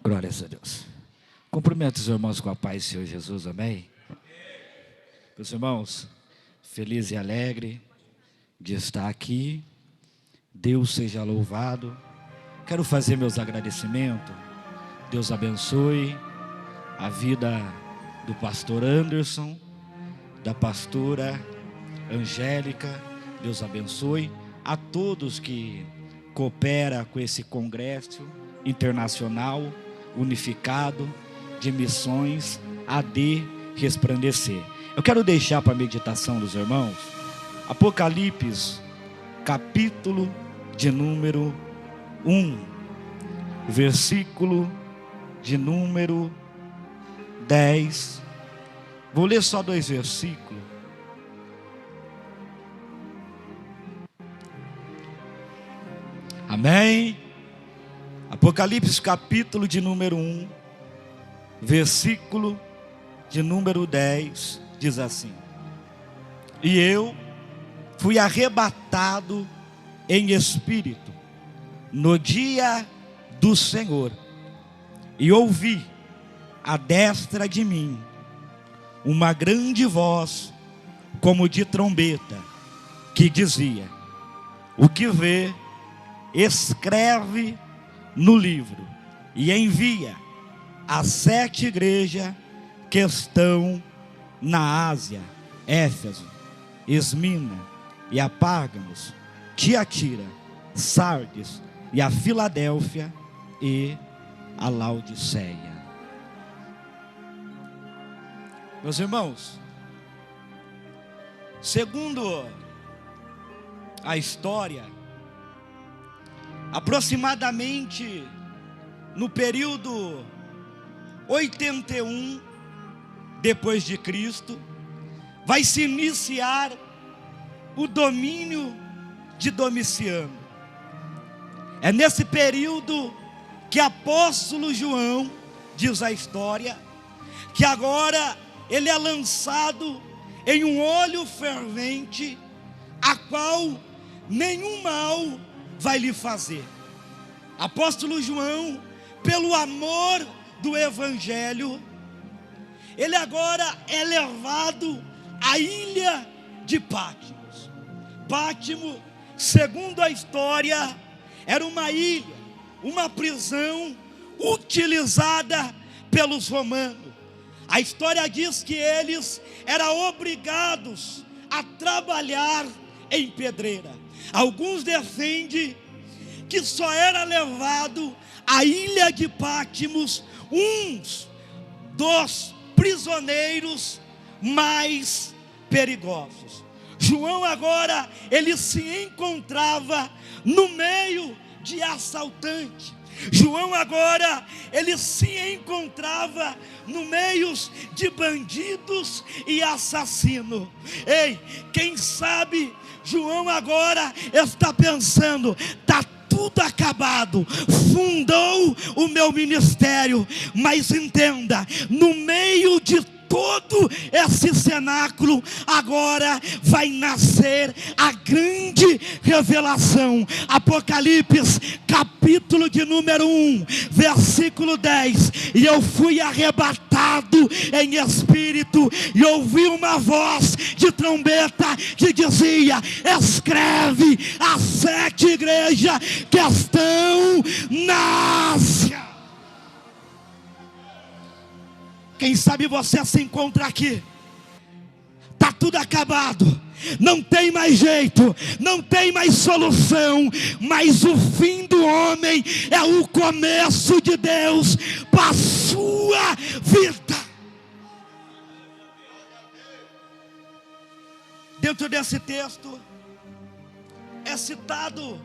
Glórias a Deus. Cumprimento os irmãos com a paz do Senhor Jesus, amém? Meus irmãos, feliz e alegre de estar aqui. Deus seja louvado. Quero fazer meus agradecimentos. Deus abençoe a vida do pastor Anderson, da pastora Angélica. Deus abençoe a todos que cooperam com esse congresso internacional unificado de missões AD Resplandecer. Eu quero deixar para a meditação dos irmãos Apocalipse, capítulo de número 1, versículo de número 10. Vou ler só 2 versículos. Amém? Apocalipse, capítulo de número 1, versículo de número 10, diz assim: E eu fui arrebatado em espírito no dia do Senhor, e ouvi à destra de mim uma grande voz, como de trombeta, que dizia: O que vê, escreve no livro e envia às 7 igrejas que estão na Ásia: Éfeso, Esmina e a Pérgamos, Tiatira, Sardes e a Filadélfia e a Laodiceia. Meus irmãos, segundo a história, aproximadamente no período 81 depois de Cristo, vai se iniciar o domínio de Domiciano. É nesse período que apóstolo João, diz a história, que agora ele é lançado em um óleo fervente, a qual nenhum mal vai lhe fazer. Apóstolo João, pelo amor do evangelho, ele agora é levado à ilha de Patmos. Patmos, segundo a história, era uma ilha, uma prisão utilizada pelos romanos. A história diz que eles eram obrigados a trabalhar em pedreira. Alguns defendem que só era levado à ilha de Patmos uns dos prisioneiros mais perigosos. João agora, ele se encontrava no meio de assaltantes. João agora, ele se encontrava no meio de bandidos e assassinos. Ei, quem sabe João agora está pensando: está tudo acabado, fundou o meu ministério. Mas entenda, no meio de todo esse cenáculo, agora vai nascer a grande revelação. Apocalipse, capítulo de número 1, versículo 10. E eu fui arrebatado em espírito, e ouvi uma voz de trombeta que dizia: escreve às 7 igrejas que estão na Ásia. Quem sabe você se encontra aqui, está tudo acabado, não tem mais jeito, não tem mais solução, mas o fim do homem é o começo de Deus para a sua vida. Dentro desse texto é citado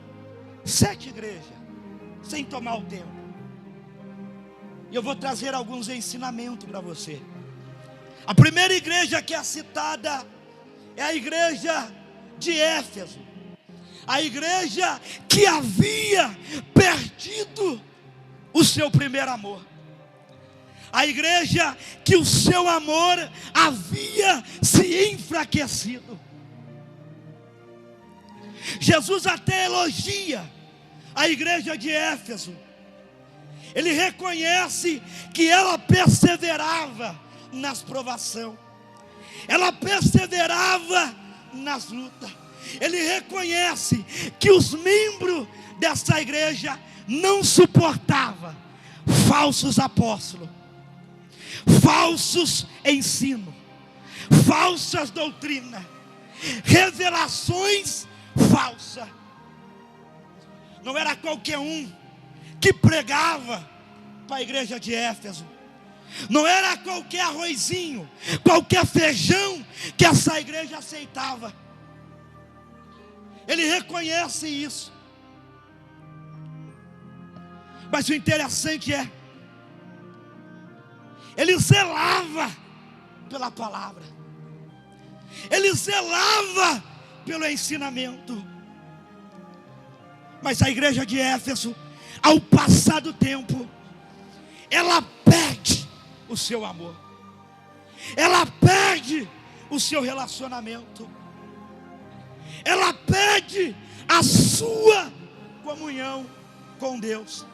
7 igrejas, sem tomar o tempo. E eu vou trazer alguns ensinamentos para você. A primeira igreja que é citada é a igreja de Éfeso. A igreja que havia perdido o seu primeiro amor. A igreja que o seu amor havia se enfraquecido. Jesus até elogia a igreja de Éfeso. Ele reconhece que ela perseverava nas provações, ela perseverava nas lutas. Ele reconhece que os membros dessa igreja não suportavam falsos apóstolos, falsos ensinos, falsas doutrinas, revelações falsas. Não era qualquer um que pregava para a igreja de Éfeso. Não era qualquer arrozinho, qualquer feijão que essa igreja aceitava. Ele reconhece isso. Mas o interessante é, ele zelava pela palavra, ele zelava pelo ensinamento. Mas a igreja de Éfeso, ao passar do tempo, ela perde o seu amor, ela perde o seu relacionamento, ela perde a sua comunhão com Deus.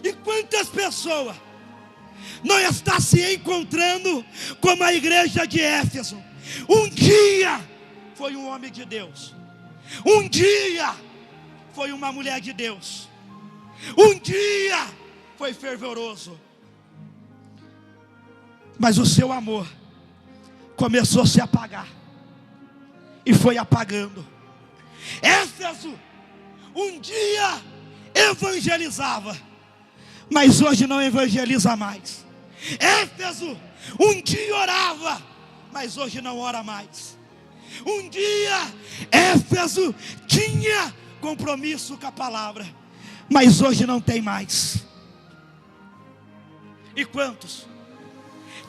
E quantas pessoas não estão se encontrando como a igreja de Éfeso? Um dia foi um homem de Deus, um dia foi uma mulher de Deus, um dia foi fervoroso, mas o seu amor começou a se apagar e foi apagando. Éfeso um dia evangelizava, mas hoje não evangeliza mais. Éfeso um dia orava, mas hoje não ora mais. Um dia Éfeso tinha compromisso com a palavra, mas hoje não tem mais. E quantos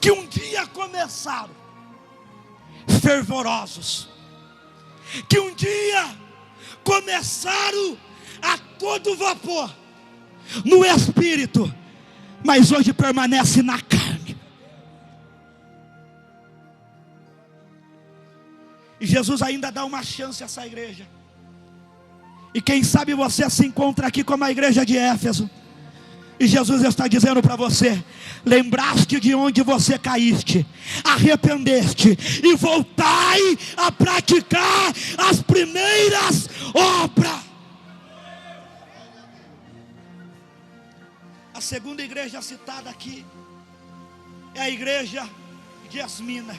que um dia começaram fervorosos, que um dia começaram a todo vapor no espírito, mas hoje permanece na carne. E Jesus ainda dá uma chance a essa igreja. E quem sabe você se encontra aqui como a igreja de Éfeso, e Jesus está dizendo para você: lembraste de onde você caíste, arrependeste e voltai a praticar as primeiras obras. A segunda igreja citada aqui é a igreja de Esmina,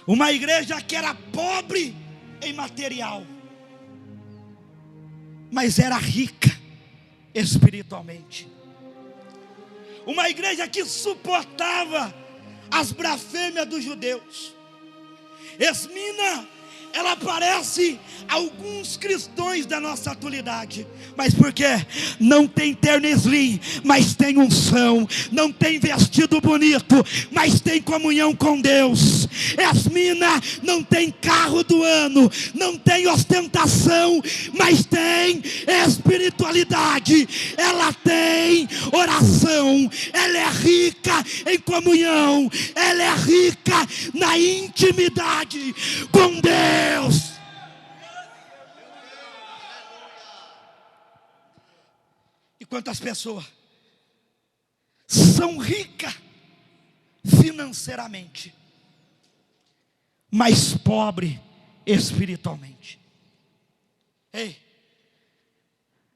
uma igreja que era pobre em material, mas era rica espiritualmente. Uma igreja que suportava as blasfêmias dos judeus. Esmina, ela parece alguns cristãos da nossa atualidade, mas porque não tem terno slim, mas tem unção, não tem vestido bonito, mas tem comunhão com Deus. Esmina não tem carro do ano, não tem ostentação, mas tem espiritualidade, ela tem oração, ela é rica em comunhão, ela é rica na intimidade com Deus. E quantas pessoas são ricas financeiramente, mas pobre espiritualmente? Ei,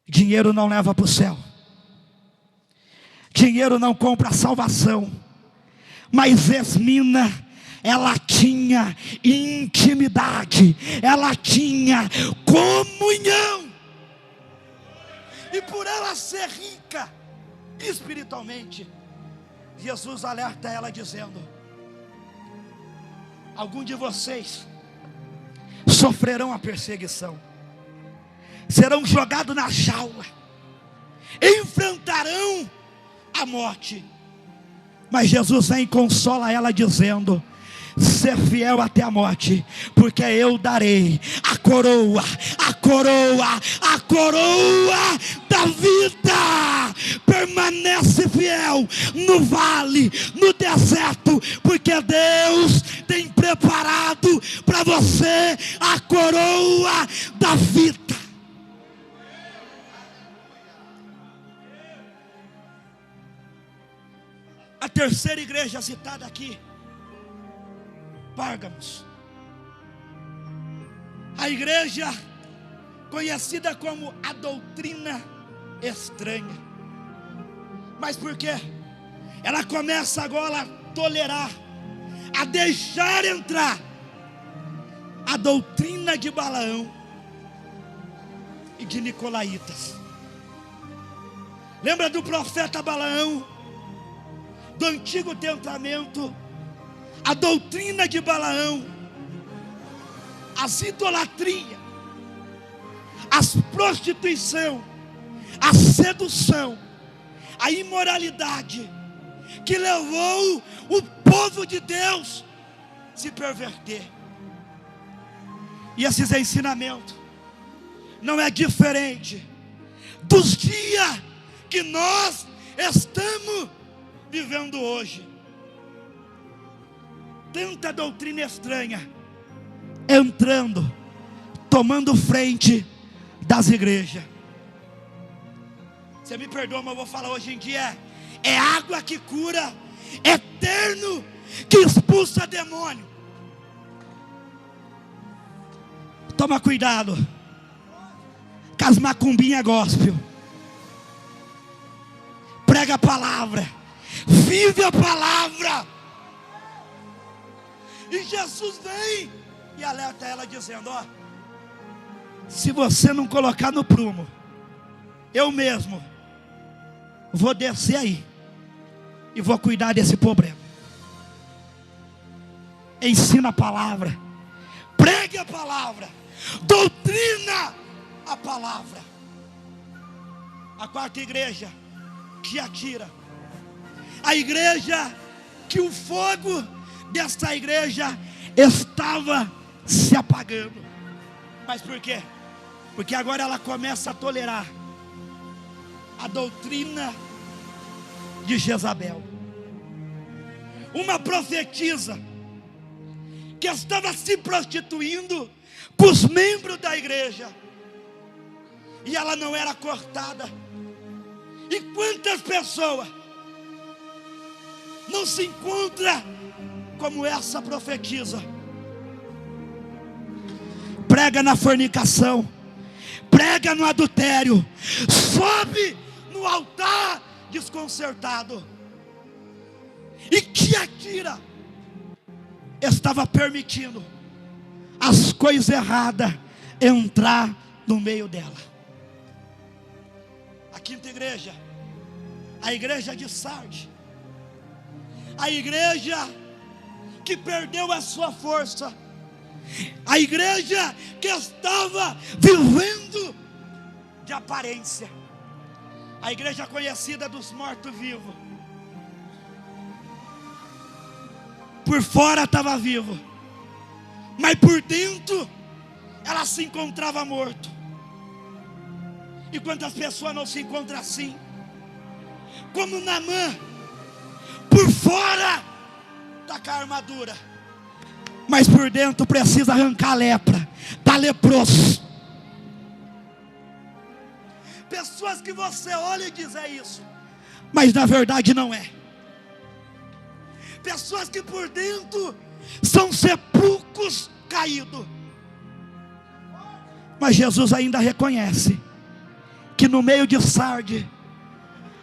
dinheiro não leva para o céu, dinheiro não compra a salvação, mas Esmina, ela tinha intimidade, ela tinha comunhão. E por ela ser rica espiritualmente, Jesus alerta ela dizendo: algum de vocês sofrerão a perseguição, serão jogados na jaula, enfrentarão a morte. Mas Jesus vem e consola ela dizendo: ser fiel até a morte, porque eu darei a coroa, a coroa, a coroa da vida. Permanece fiel no vale, no deserto, porque Deus tem preparado para você a coroa da vida. A terceira igreja citada aqui, Pérgamos. A igreja conhecida como a doutrina estranha. Mas por quê? Ela começa agora a tolerar, a deixar entrar a doutrina de Balaão e de Nicolaítas. Lembra do profeta Balaão, do Antigo Testamento? A doutrina de Balaão, as idolatrias, as prostituição, a sedução, a imoralidade, que levou o povo de Deus a se perverter. E esses ensinamentos não é diferente dos dias que nós estamos vivendo hoje. Tanta doutrina estranha entrando, tomando frente das igrejas. Você me perdoa, mas eu vou falar hoje em dia: é água que cura, eterno que expulsa demônio. Toma cuidado com as macumbinhas gospel. Prega a palavra, vive a palavra. E Jesus vem e alerta ela dizendo: ó, se você não colocar no prumo, eu mesmo vou descer aí e vou cuidar desse problema. Ensina a palavra, pregue a palavra, doutrina a palavra. A quarta igreja, Tiatira, a igreja que o fogo desta igreja estava se apagando. Mas por quê? Porque agora ela começa a tolerar a doutrina de Jezabel, uma profetisa que estava se prostituindo com os membros da igreja, e ela não era cortada. E quantas pessoas não se encontram como essa profetisa? Prega na fornicação, prega no adultério, sobe no altar desconcertado. E Tiatira estava permitindo as coisas erradas entrar no meio dela. A quinta igreja, a igreja de Sardes, a igreja que perdeu a sua força, a igreja que estava vivendo de aparência, a igreja conhecida dos mortos-vivos. Por fora estava vivo, mas por dentro ela se encontrava morto. E quantas pessoas não se encontram assim? Como Naamã, por fora está com a armadura, mas por dentro precisa arrancar a lepra, está leproso. Pessoas que você olha e diz: é isso, mas na verdade não é. Pessoas que por dentro são sepulcros caídos. Mas Jesus ainda reconhece que no meio de Sardes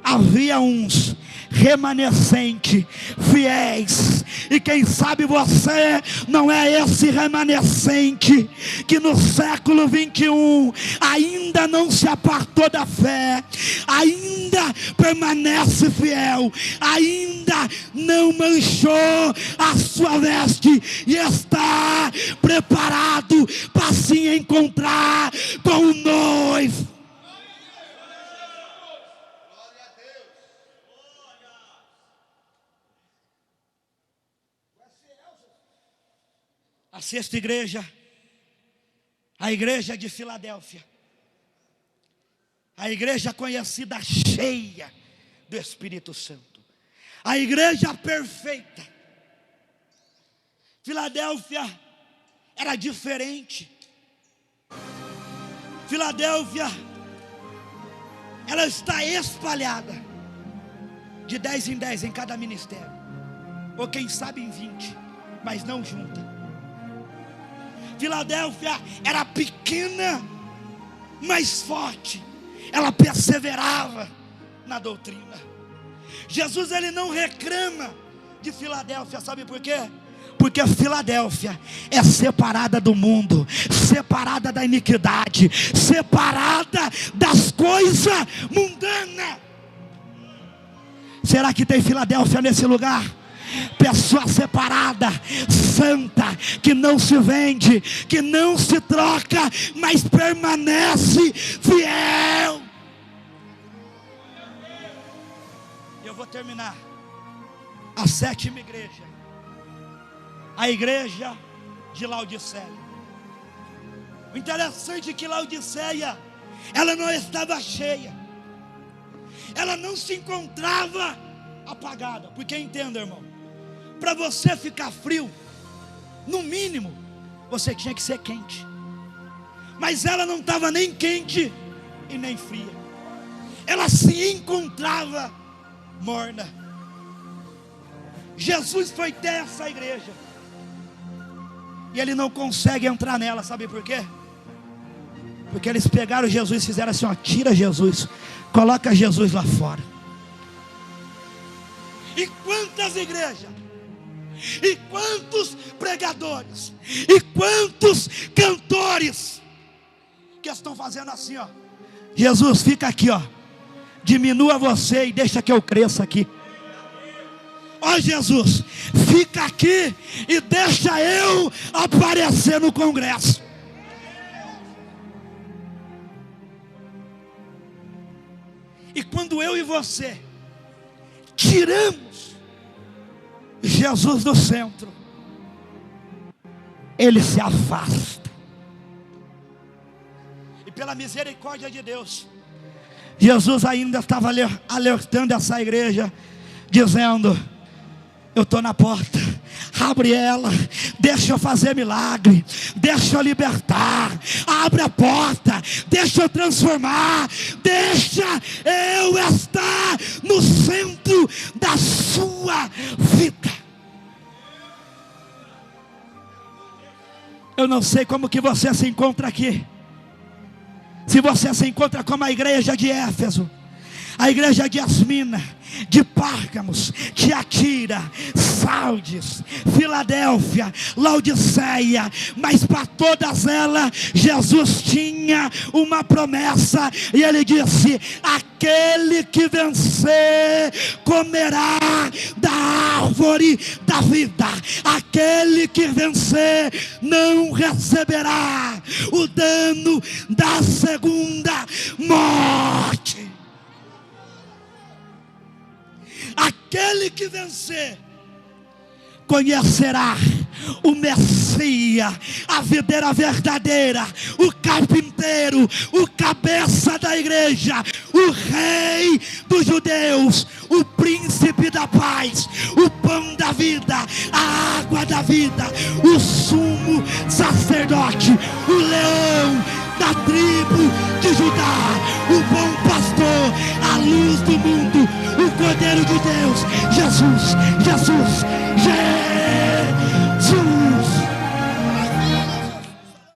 havia uns remanescentes fiéis. E quem sabe você não é esse remanescente que no século 21 ainda não se apartou da fé, ainda permanece fiel, ainda não manchou a sua veste e está preparado para se encontrar com o noivo. A sexta igreja, a igreja de Filadélfia, a igreja conhecida cheia do Espírito Santo, a igreja perfeita. Filadélfia era diferente. Filadélfia, ela está espalhada de 10 em 10 em cada ministério, ou quem sabe em 20, mas não junta. Filadélfia era pequena, mas forte. Ela perseverava na doutrina. Jesus, ele não reclama de Filadélfia, sabe por quê? Porque a Filadélfia é separada do mundo, separada da iniquidade, separada das coisas mundanas. Será que tem Filadélfia nesse lugar? Pessoa separada, santa, que não se vende, que não se troca, mas permanece fiel. Eu vou terminar. A 7ª igreja, a igreja de Laodiceia. O interessante é que Laodiceia, ela não estava cheia, ela não se encontrava apagada. Porque entenda, irmão, para você ficar frio, no mínimo, você tinha que ser quente. Mas ela não estava nem quente e nem fria. Ela se encontrava morna. Jesus foi ter essa igreja, e ele não consegue entrar nela, sabe por quê? Porque eles pegaram Jesus e fizeram assim, ó, tira Jesus, coloca Jesus lá fora. E quantas igrejas, e quantos pregadores, e quantos cantores que estão fazendo assim, ó, Jesus, fica aqui, ó, diminua você e deixa que eu cresça aqui. Ó Jesus, fica aqui e deixa eu aparecer no congresso. E quando eu e você tiramos Jesus do centro, ele se afasta. E pela misericórdia de Deus, Jesus ainda estava alertando essa igreja, dizendo: eu estou na porta, abre ela, deixa eu fazer milagre, deixa eu libertar, abre a porta, deixa eu transformar, deixa eu estar no centro da sua vida. Eu não sei como que você se encontra aqui. Se você se encontra como a igreja de Éfeso, a igreja de Esmina, de Párgamos, Tiatira, Sardes, Filadélfia, Laodiceia, mas para todas elas Jesus tinha uma promessa, e ele disse: aquele que vencer comerá da árvore da vida, aquele que vencer não receberá o dano da segunda morte. Aquele que vencer conhecerá o Messias, a videira verdadeira, o carpinteiro, o cabeça da igreja, o rei dos judeus, o príncipe da paz, o pão da vida, a água da vida, o sumo sacerdote, o leão da tribo de Judá, o bom pastor, a luz do mundo, o Cordeiro de Deus, Jesus, Jesus, Jesus.